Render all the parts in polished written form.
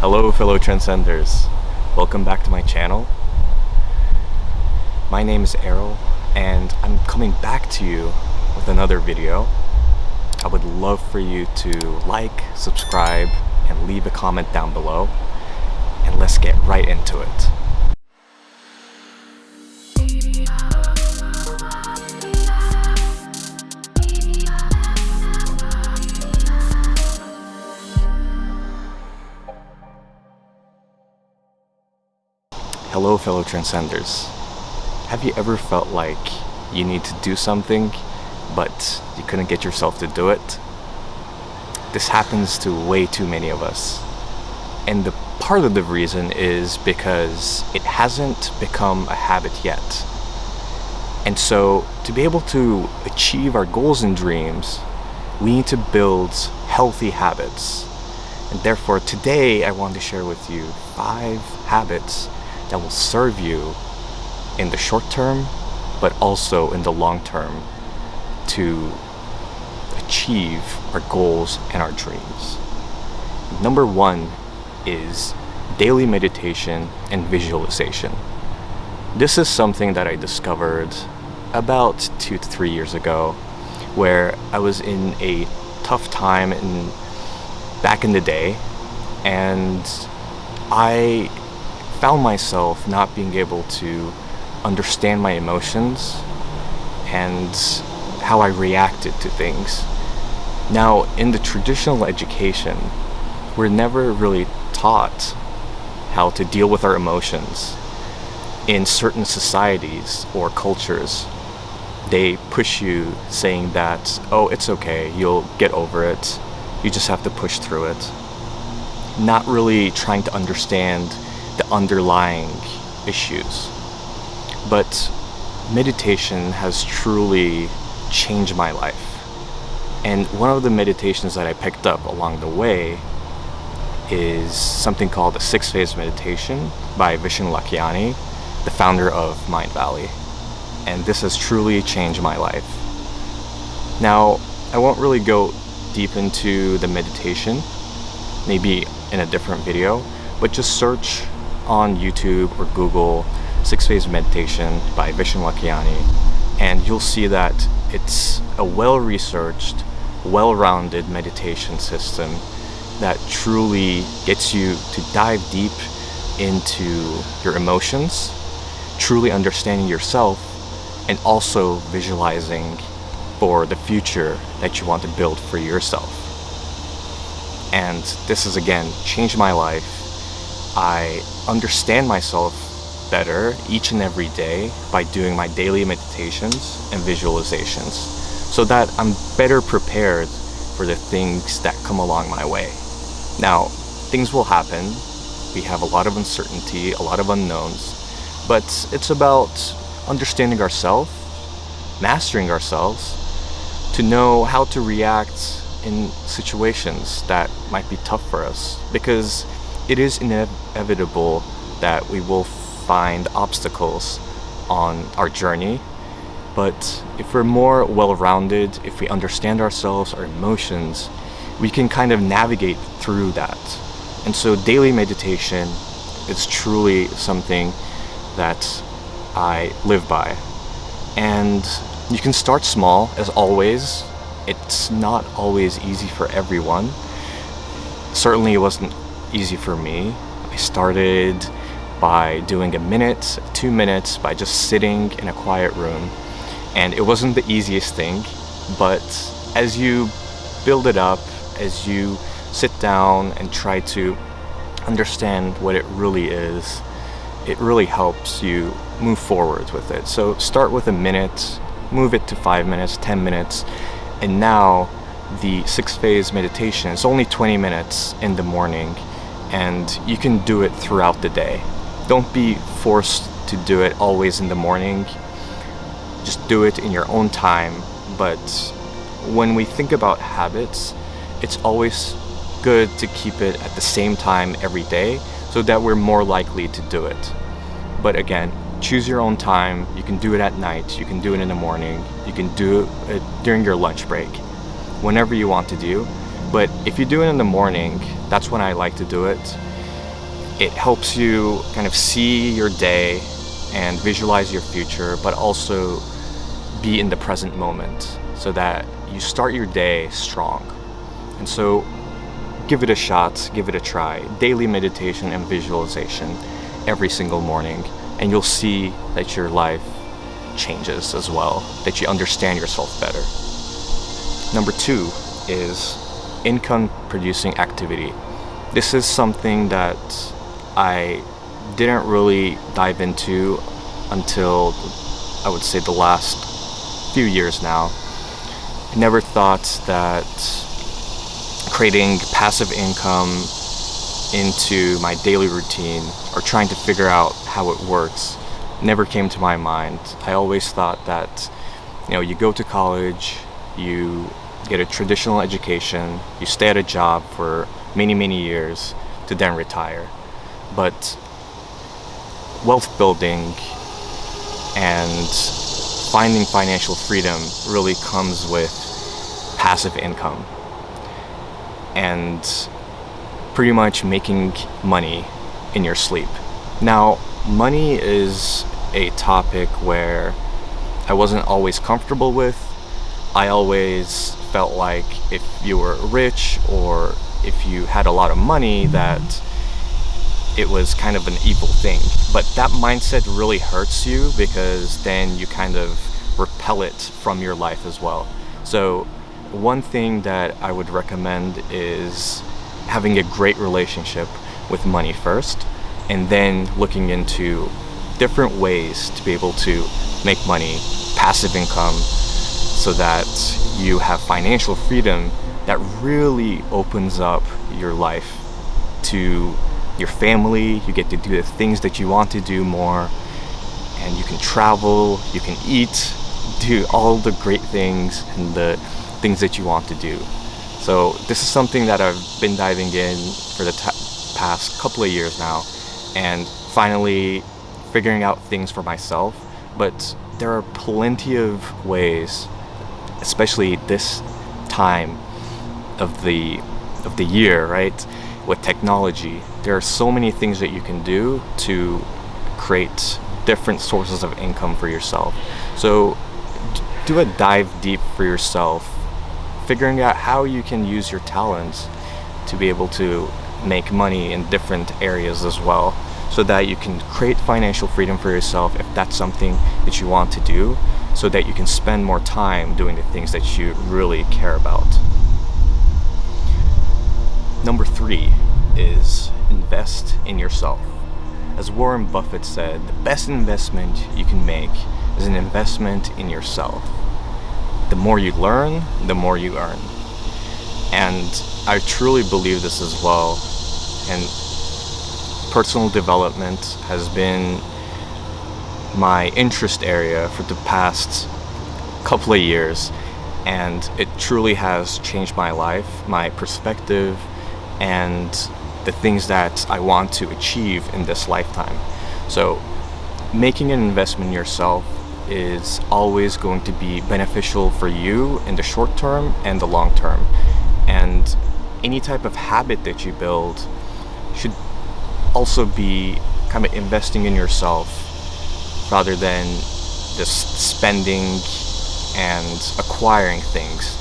Hello fellow Transcenders, welcome back to my channel. My name is Errol and I'm coming back to you with another video. I would love for you to like, subscribe, and leave a comment down below, and let's get right into it. Hello fellow Transcenders. Have you ever felt like you need to do something, but you couldn't get yourself to do it? This happens to way too many of us. And the part of the reason is because it hasn't become a habit yet. And so to be able to achieve our goals and dreams, we need to build healthy habits. And therefore today I want to share with you 5 habits that will serve you in the short term, but also in the long term to achieve our goals and our dreams. Number 1 is daily meditation and visualization. This is something that I discovered about 2 to 3 years ago, where I was in a tough time back in the day, and I found myself not being able to understand my emotions and how I reacted to things. Now, in the traditional education, we're never really taught how to deal with our emotions. In certain societies or cultures, they push you saying that, oh, it's okay, you'll get over it, you just have to push through it. Not really trying to understand the underlying issues. But meditation has truly changed my life. And one of the meditations that I picked up along the way is something called the 6-phase meditation by Vishen Lakhiani, the founder of Mind Valley. And this has truly changed my life. Now, I won't really go deep into the meditation, maybe in a different video, but just search on YouTube or Google 6-phase meditation by Vishen Lakhiani, and you'll see that it's a well-researched, well-rounded meditation system that truly gets you to dive deep into your emotions, truly understanding yourself, and also visualizing for the future that you want to build for yourself. And this has again changed my life. I understand myself better each and every day by doing my daily meditations and visualizations, so that I'm better prepared for the things that come along my way. Now, things will happen. We have a lot of uncertainty, a lot of unknowns, but it's about understanding ourselves, mastering ourselves, to know how to react in situations that might be tough for us, because it is inevitable that we will find obstacles on our journey. But if we're more well-rounded, if we understand ourselves, our emotions, we can kind of navigate through that. And so daily meditation is truly something that I live by. And you can start small, as always. It's not always easy for everyone. Certainly it wasn't easy for me. I started by doing a minute, 2 minutes, by just sitting in a quiet room. And it wasn't the easiest thing, but as you build it up, as you sit down and try to understand what it really is, it really helps you move forward with it. So start with a minute, move it to 5 minutes, 10 minutes, and now the 6-phase meditation is only 20 minutes in the morning, and you can do it throughout the day. Don't be forced to do it always in the morning. Just do it in your own time. But when we think about habits, it's always good to keep it at the same time every day, so that we're more likely to do it. But again, choose your own time. You can do it at night, you can do it in the morning, you can do it during your lunch break, whenever you want to do. But if you do it in the morning, that's when I like to do it. It helps you kind of see your day and visualize your future, but also be in the present moment so that you start your day strong. And so give it a shot, give it a try. Daily meditation and visualization every single morning, and you'll see that your life changes as well, that you understand yourself better. Number 2 is income producing activity. This is something that I didn't really dive into until, I would say, the last few years now. I never thought that creating passive income into my daily routine or trying to figure out how it works never came to my mind. I always thought that, you go to college, you get a traditional education, you stay at a job for many, many years to then retire. But wealth building and finding financial freedom really comes with passive income and pretty much making money in your sleep. Now, money is a topic where I wasn't always comfortable with. I always felt like if you were rich or if you had a lot of money, that it was kind of an evil thing. But that mindset really hurts you, because then you kind of repel it from your life as well. So one thing that I would recommend is having a great relationship with money first, and then looking into different ways to be able to make money, passive income, so that you have financial freedom that really opens up your life to your family. You get to do the things that you want to do more, and you can travel, you can eat, do all the great things and the things that you want to do. So this is something that I've been diving in for the past couple of years now, and finally figuring out things for myself. But there are plenty of ways, especially this time of the year, right? With technology, there are so many things that you can do to create different sources of income for yourself. So do a dive deep for yourself, figuring out how you can use your talents to be able to make money in different areas as well, so that you can create financial freedom for yourself if that's something that you want to do, so that you can spend more time doing the things that you really care about. Number 3 is invest in yourself. As Warren Buffett said, the best investment you can make is an investment in yourself. The more you learn, the more you earn. And I truly believe this as well. And personal development has been my interest area for the past couple of years, and it truly has changed my life, my perspective, and the things that I want to achieve in this lifetime. So making an investment in yourself is always going to be beneficial for you in the short term and the long term. And any type of habit that you build should also be kind of investing in yourself rather than just spending and acquiring things.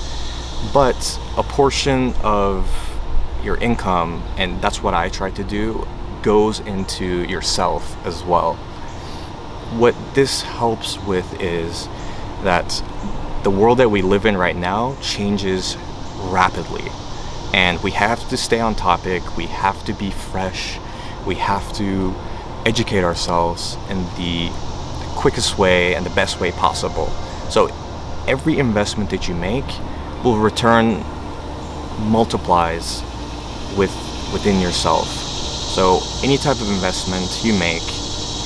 But a portion of your income, and that's what I try to do, goes into yourself as well. What this helps with is that the world that we live in right now changes rapidly, and we have to stay on topic, we have to be fresh, we have to educate ourselves in the quickest way and the best way possible. So every investment that you make will return multiplies within yourself. So any type of investment you make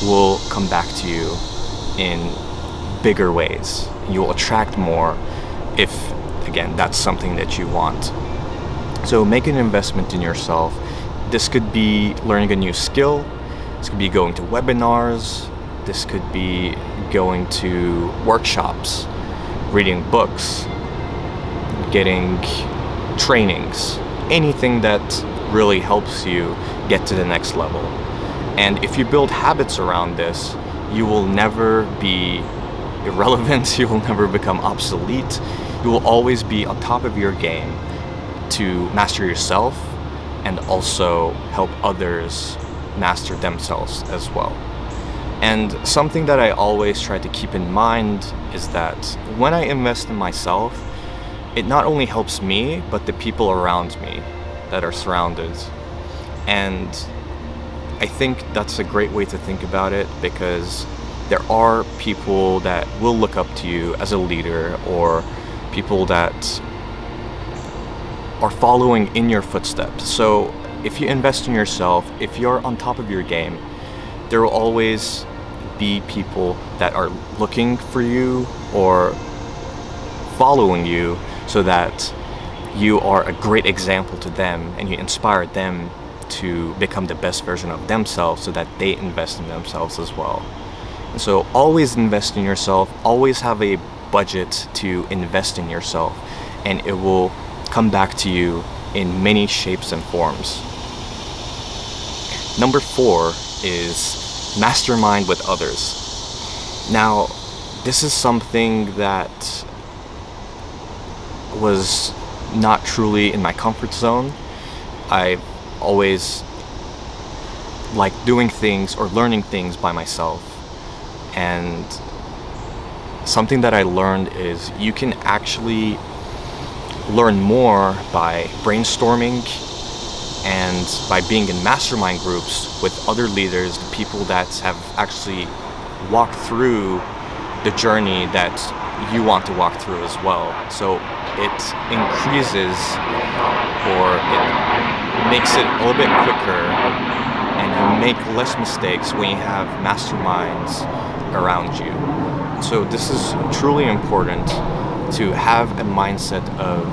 will come back to you in bigger ways. You will attract more if, again, that's something that you want. So make an investment in yourself. This could be learning a new skill. This could be going to webinars. This could be going to workshops, reading books, getting trainings, anything that really helps you get to the next level. And if you build habits around this, you will never be irrelevant, you will never become obsolete. You will always be on top of your game to master yourself and also help others master themselves as well. And something that I always try to keep in mind is that when I invest in myself, it not only helps me, but the people around me that are surrounded. And I think that's a great way to think about it, because there are people that will look up to you as a leader, or people that are following in your footsteps. So if you invest in yourself, if you're on top of your game, there will always be people that are looking for you or following you, so that you are a great example to them and you inspire them to become the best version of themselves, so that they invest in themselves as well. And so always invest in yourself, always have a budget to invest in yourself, and it will come back to you in many shapes and forms. Number 4 is mastermind with others. Now, this is something that was not truly in my comfort zone. I've always liked doing things or learning things by myself. And something that I learned is you can actually learn more by brainstorming and by being in mastermind groups with other leaders, the people that have actually walked through the journey that you want to walk through as well. So it increases, or it makes it a little bit quicker, and you make less mistakes when you have masterminds around you. So this is truly important, to have a mindset of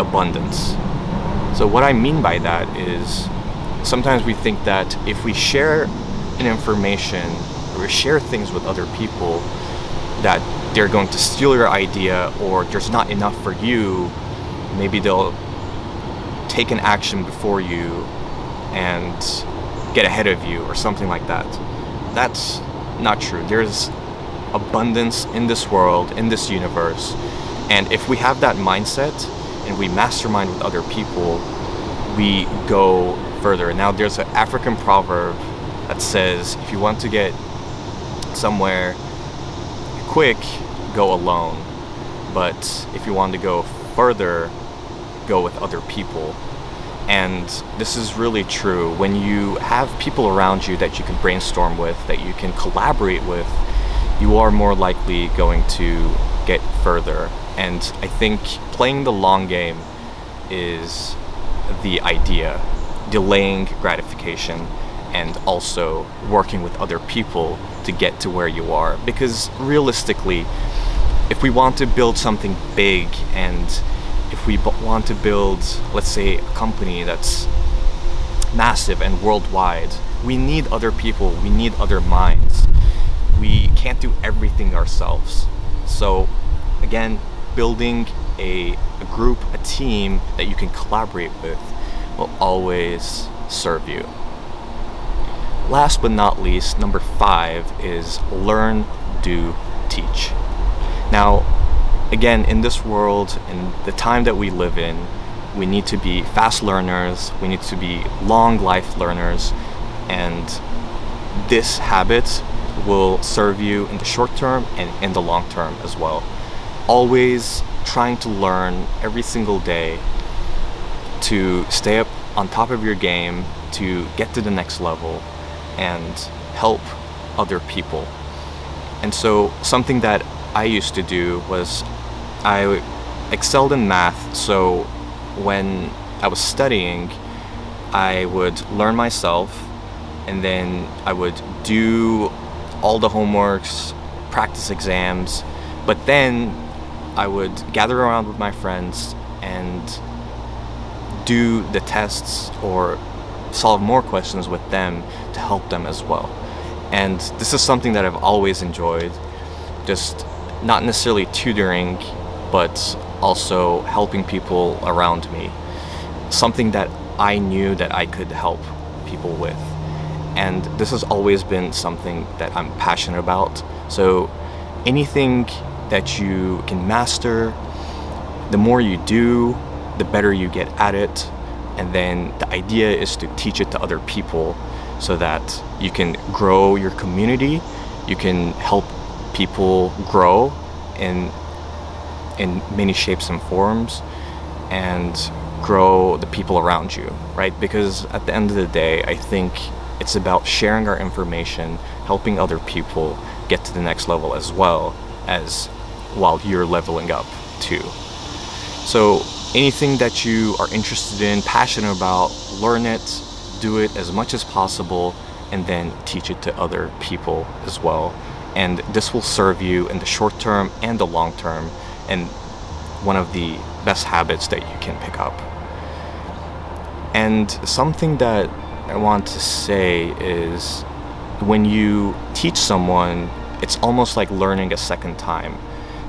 abundance. So what I mean by that is, sometimes we think that if we share an information or we share things with other people, that they're going to steal your idea, or there's not enough for you. Maybe they'll take an action before you and get ahead of you or something like that. That's not true. There's abundance in this world, in this universe, and if we have that mindset and we mastermind with other people, we go further. Now, there's an African proverb that says, if you want to get somewhere quick, go alone, but if you want to go further, go with other people. And this is really true. When you have people around you that you can brainstorm with, that you can collaborate with, you are more likely going to get further. And I think playing the long game is the idea, delaying gratification and also working with other people to get to where you are. Because realistically, if we want to build something big, and if we want to build, let's say, a company that's massive and worldwide, we need other people, we need other minds. We can't do everything ourselves. So again, building a group, a team that you can collaborate with will always serve you. Last but not least, number 5 is learn, do, teach. Now, again, in this world, in the time that we live in, we need to be fast learners, we need to be long life learners, and this habit will serve you in the short term and in the long term as well. Always trying to learn every single day to stay up on top of your game, to get to the next level and help other people. And so something that I used to do was I excelled in math, so when I was studying, I would learn myself, and then I would do all the homeworks, practice exams, but then I would gather around with my friends and do the tests or solve more questions with them to help them as well. And this is something that I've always enjoyed, just not necessarily tutoring, but also helping people around me. Something that I knew that I could help people with. And this has always been something that I'm passionate about. So anything that you can master, the more you do, the better you get at it. And then the idea is to teach it to other people so that you can grow your community, you can help people grow in many shapes and forms, and grow the people around you, right? Because at the end of the day, I think it's about sharing our information, helping other people get to the next level as well as while you're leveling up too. So anything that you are interested in, passionate about, learn it, do it as much as possible, and then teach it to other people as well. And this will serve you in the short term and the long term, and one of the best habits that you can pick up. And something that I want to say is, when you teach someone, it's almost like learning a second time.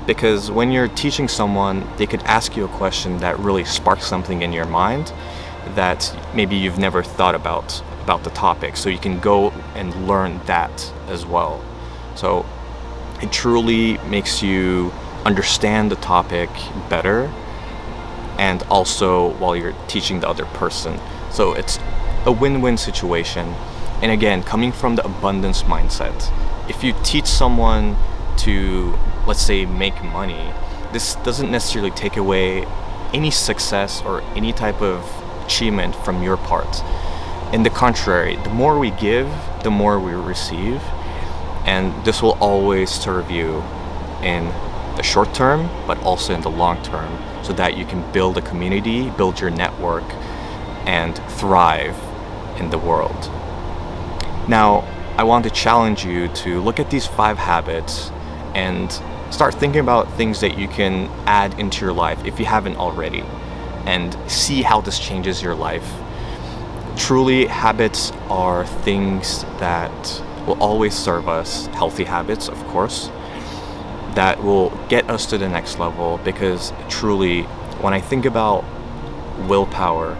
Because when you're teaching someone, they could ask you a question that really sparks something in your mind that maybe you've never thought about the topic. So you can go and learn that as well. So it truly makes you understand the topic better, and also while you're teaching the other person. So it's a win-win situation. And again, coming from the abundance mindset, if you teach someone to, let's say, make money, this doesn't necessarily take away any success or any type of achievement from your part. In the contrary, the more we give, the more we receive, and this will always serve you in the short term, but also in the long term, so that you can build a community, build your network, and thrive in the world. Now, I want to challenge you to look at these 5 habits and start thinking about things that you can add into your life if you haven't already, and see how this changes your life. Truly, habits are things that will always serve us, healthy habits, of course, that will get us to the next level. Because truly, when I think about willpower,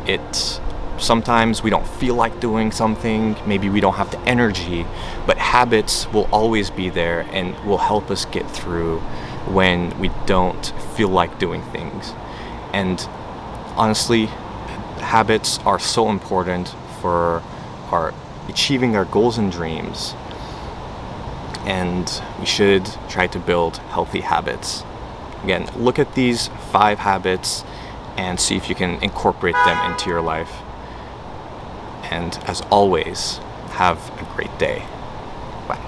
it's sometimes we don't feel like doing something, maybe we don't have the energy, but habits will always be there and will help us get through when we don't feel like doing things. And honestly, habits are so important for achieving our goals and dreams, and we should try to build healthy habits. Again, look at these 5 habits and see if you can incorporate them into your life. And as always, have a great day. Bye.